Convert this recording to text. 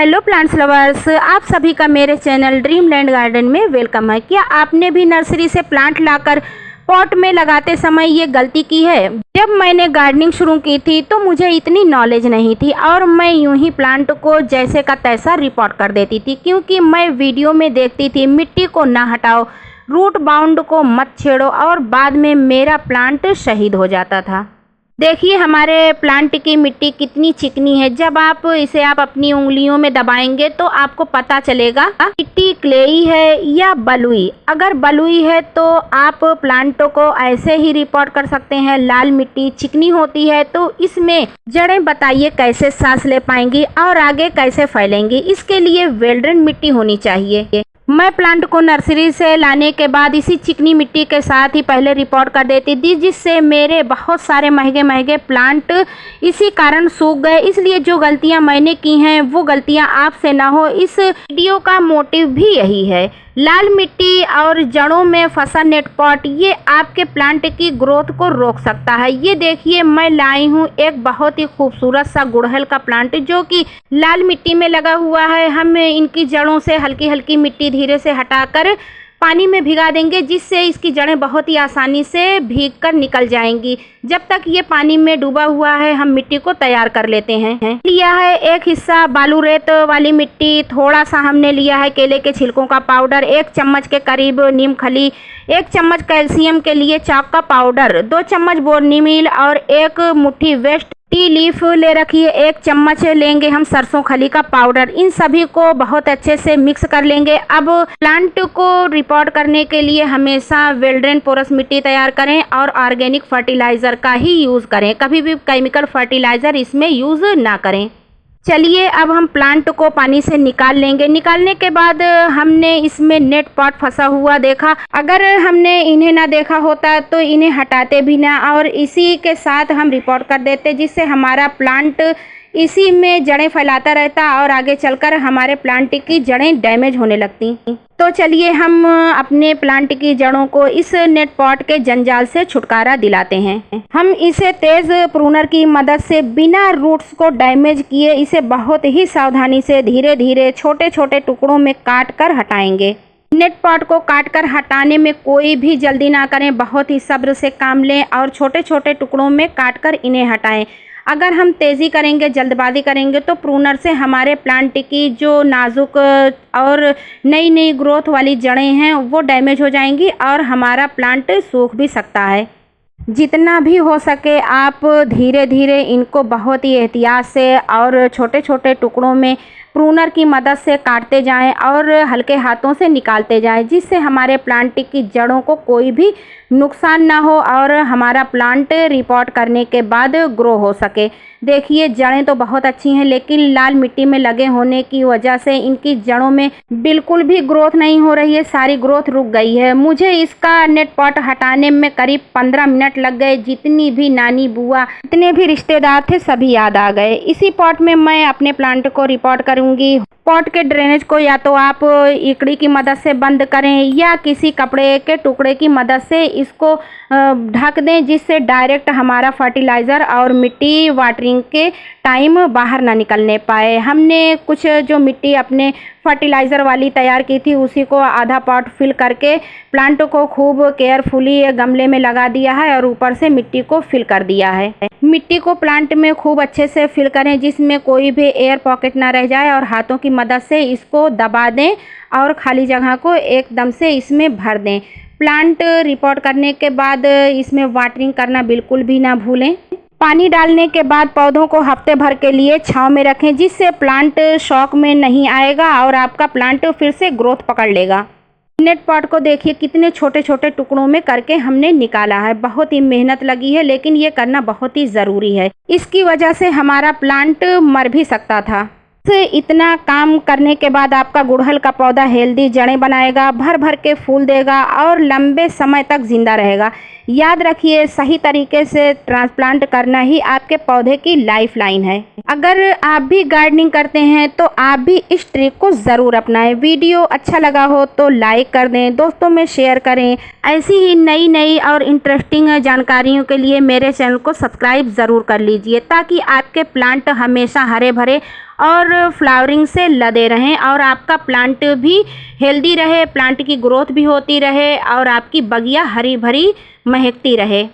Hello plants lovers, आप सभी का मेरे चैनल ड्रीमलैंड गार्डन में वेलकम है। क्या आपने भी नर्सरी से प्लांट लाकर पॉट में लगाते समय ये गलती की है? जब मैंने गार्डनिंग शुरू की थी तो मुझे इतनी नॉलेज नहीं थी और मैं यूं ही प्लांट को जैसे का तैसा रिपोर्ट कर देती थी, क्योंकि मैं वीडियो में देखती थी मिट्टी को ना हटाओ, रूट बाउंड को मत छेड़ो और बाद में मेरा प्लांट शहीद हो जाता था। देखिए हमारे प्लांट की मिट्टी कितनी चिकनी है। जब इसे आप अपनी उंगलियों में दबाएंगे तो आपको पता चलेगा मिट्टी क्लेई है या बलुई। अगर बलुई है तो आप प्लांटों को ऐसे ही रिपोर्ट कर सकते हैं। लाल मिट्टी चिकनी होती है तो इसमें जड़ें बताइए कैसे सांस ले पाएंगी और आगे कैसे फैलेंगी। इसके लिए वेल ड्रेन मिट्टी होनी चाहिए। मैं प्लांट को नर्सरी से लाने के बाद इसी चिकनी मिट्टी के साथ ही पहले रिपोर्ट कर देती थी, जिससे मेरे बहुत सारे महंगे महंगे प्लांट इसी कारण सूख गए। इसलिए जो गलतियां मैंने की हैं वो गलतियां आपसे ना हो, इस वीडियो का मोटिव भी यही है। लाल मिट्टी और जड़ों में फंसा नेट पॉट ये आपके प्लांट की ग्रोथ को रोक सकता है। ये देखिए मैं लाई हूँ एक बहुत ही खूबसूरत सा गुड़हल का प्लांट जो कि लाल मिट्टी में लगा हुआ है। हम इनकी जड़ों से हल्की हल्की मिट्टी धीरे से हटाकर पानी में भिगा देंगे, जिससे इसकी जड़ें बहुत ही आसानी से भीग कर निकल जाएंगी। जब तक ये पानी में डूबा हुआ है हम मिट्टी को तैयार कर लेते हैं। लिया है एक हिस्सा बालू रेत वाली मिट्टी, थोड़ा सा हमने लिया है केले के छिलकों का पाउडर, 1 चम्मच के करीब नीम खली, 1 चम्मच कैल्शियम के लिए चाक का पाउडर, 2 चम्मच बोर्नीमील और 1 मुट्ठी वेस्ट टी लीफ ले रखिए। 1 चम्मच लेंगे हम सरसों खली का पाउडर। इन सभी को बहुत अच्छे से मिक्स कर लेंगे। अब प्लांट को रिपोर्ट करने के लिए हमेशा वेल ड्रेन पोरस मिट्टी तैयार करें और ऑर्गेनिक फर्टिलाइजर का ही यूज़ करें। कभी भी केमिकल फर्टिलाइजर इसमें यूज़ ना करें। चलिए अब हम प्लांट को पानी से निकाल लेंगे। निकालने के बाद हमने इसमें नेट पॉट फंसा हुआ देखा। अगर हमने इन्हें ना देखा होता तो इन्हें हटाते भी ना और इसी के साथ हम रिपोर्ट कर देते, जिससे हमारा प्लांट इसी में जड़ें फैलाता रहता और आगे चलकर हमारे प्लांट की जड़ें डैमेज होने लगती। तो चलिए हम अपने प्लांट की जड़ों को इस नेट पॉट के जंजाल से छुटकारा दिलाते हैं। हम इसे तेज प्रूनर की मदद से बिना रूट्स को डैमेज किए इसे बहुत ही सावधानी से धीरे धीरे छोटे छोटे टुकड़ों में काट कर हटाएंगे। नेट पॉट को काट कर हटाने में कोई भी जल्दी ना करें, बहुत ही सब्र से काम लें और छोटे छोटे टुकड़ों में काट कर इन्हें हटाएं। अगर हम तेज़ी करेंगे, जल्दबाजी करेंगे तो प्रूनर से हमारे प्लांट की जो नाजुक और नई नई ग्रोथ वाली जड़ें हैं वो डैमेज हो जाएंगी और हमारा प्लांट सूख भी सकता है। जितना भी हो सके आप धीरे धीरे इनको बहुत ही एहतियात से और छोटे छोटे टुकड़ों में प्रूनर की मदद से काटते जाएं और हल्के हाथों से निकालते जाएं, जिससे हमारे प्लांट की जड़ों को कोई भी नुकसान ना हो और हमारा प्लांट रिपोर्ट करने के बाद ग्रो हो सके। देखिए जड़ें तो बहुत अच्छी हैं, लेकिन लाल मिट्टी में लगे होने की वजह से इनकी जड़ों में बिल्कुल भी ग्रोथ नहीं हो रही है, सारी ग्रोथ रुक गई है। मुझे इसका नेट पॉट हटाने में करीब 15 मिनट लग गए। जितनी भी नानी बुआ जितने भी रिश्तेदार थे सभी याद आ गए। इसी पॉट में मैं अपने प्लांट को रिपोर्ट करूंगी। पॉट के ड्रेनेज को या तो आप इकड़ी की मदद से बंद करें या किसी कपड़े के टुकड़े की मदद से इसको ढक दें, जिससे डायरेक्ट हमारा फर्टिलाइज़र और मिट्टी वाटरिंग के टाइम बाहर ना निकलने पाए। हमने कुछ जो मिट्टी अपने फर्टिलाइज़र वाली तैयार की थी उसी को आधा पॉट फिल करके प्लांट को खूब केयरफुली गमले में लगा दिया है और ऊपर से मिट्टी को फिल कर दिया है। मिट्टी को प्लांट में खूब अच्छे से फिल करें, जिसमें कोई भी एयर पॉकेट ना रह जाए और हाथों की मदद से इसको दबा दें और खाली जगह को एकदम से इसमें भर दें। प्लांट रिपोर्ट करने के बाद इसमें वाटरिंग करना बिल्कुल भी ना भूलें। पानी डालने के बाद पौधों को हफ्ते भर के लिए छांव में रखें, जिससे प्लांट शॉक में नहीं आएगा और आपका प्लांट फिर से ग्रोथ पकड़ लेगा। नेट पॉट को देखिए कितने छोटे छोटे टुकड़ों में करके हमने निकाला है। बहुत ही मेहनत लगी है, लेकिन ये करना बहुत ही ज़रूरी है। इसकी वजह से हमारा प्लांट मर भी सकता था। इतना काम करने के बाद आपका गुड़हल का पौधा हेल्दी जड़ें बनाएगा, भर भर के फूल देगा और लंबे समय तक जिंदा रहेगा। याद रखिए, सही तरीके से ट्रांसप्लांट करना ही आपके पौधे की लाइफ लाइन है। अगर आप भी गार्डनिंग करते हैं तो आप भी इस ट्रिक को ज़रूर अपनाएं। वीडियो अच्छा लगा हो तो लाइक कर दें, दोस्तों में शेयर करें। ऐसी ही नई नई और इंटरेस्टिंग जानकारियों के लिए मेरे चैनल को सब्सक्राइब ज़रूर कर लीजिए, ताकि आपके प्लांट हमेशा हरे भरे और फ्लावरिंग से लदे रहें और आपका प्लांट भी हेल्दी रहे, प्लांट की ग्रोथ भी होती रहे और आपकी बगिया हरी भरी महकती रहे।